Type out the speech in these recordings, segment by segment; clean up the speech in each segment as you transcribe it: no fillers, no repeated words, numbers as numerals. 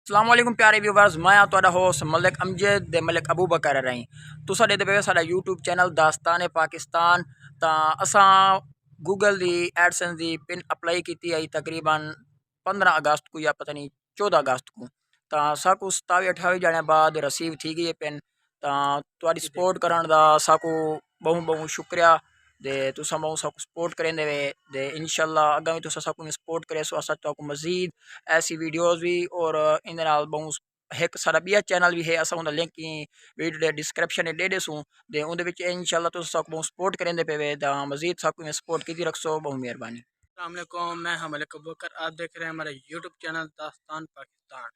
अस्सलाम वालेकुम प्यारे व्यूवर्स, मैं तुहाडा होस्ट मलिक अमजद दे मलिक अबू बकर रही। तुसा दे पे साडा यूट्यूब चैनल दास्तान पाकिस्तान। ता असां Google the AdSense the pin apply की आई तकरीबन 15 अगस्त को या पता नहीं 14 अगस्त को। ता साकू 27-28 जाने बाद रिसीव थी गई पिन। ता तुहाडी सपोर्ट करन दा साकू बहुत बहुत शुक्रिया। दे तुसा बहुत साकू सपोर्ट करेंदे वे दे इंशाल्लाह अगर भी तुसा साकू सपोर्ट करे सो असा तो मजीद ऐसी वीडियोज़ भी और इन बहुत एक सारा बिया चैनल भी है असा उनका लिंक वीडियो दे डिस्क्रिप्शन दे देसूँ दे उनके इंशाल्लाह तुसा साकू बहुत सपोर्ट करेंदे पे दा मजीद साकू सपोर्ट की रखसो बहुत मेहरबानी। अस्सलामुअलैकुम, मैं हम मलिक अबू बकर। आप देख रहे हैं हमारा यूट्यूब चैनल दास्तान पाकिस्तान।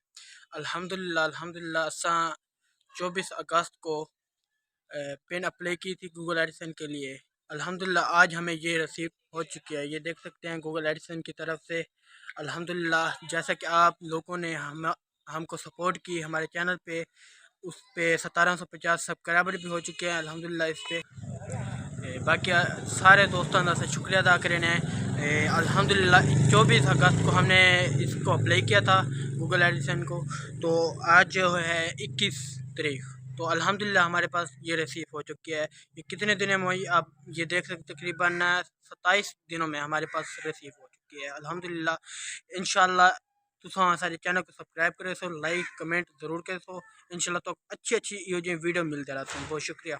अल्हम्दुलिल्लाह अल्हम्दुलिल्लाह असा 24 अगस्त को पिन अप्लाई की थी गूगल एडिसन के लिए। अल्हम्दुलिल्लाह आज हमें ये रसीद हो चुकी है, ये देख सकते हैं गूगल एडिसन की तरफ से। अल्हम्दुलिल्लाह जैसा कि आप लोगों ने हमको सपोर्ट की हमारे चैनल पे, उस पे 1750 सब्सक्राइबर भी हो चुके हैं अल्हम्दुलिल्लाह। इस पे बाकी सारे दोस्तों का शुक्रिया अदा करें। अल्हम्दुलिल्लाह 24 अगस्त को हमने इसको अप्लाई किया था गूगल एडिसन को, तो आज जो है 21 तारीख, तो अल्हम्दुलिल्लाह हमारे पास ये रिसीव हो चुकी है। ये कितने दिनों में हुई आप ये देख सकते, तकरीबन 27 दिनों में हमारे पास रिसीव हो चुकी है अल्हम्दुलिल्लाह। इंशाल्लाह तुसा सारे चैनल को सब्सक्राइब करे सो, लाइक कमेंट ज़रूर करे सो। इंशाल्लाह तो अच्छी अच्छी ये वीडियो मिलते रहते हैं। बहुत शुक्रिया।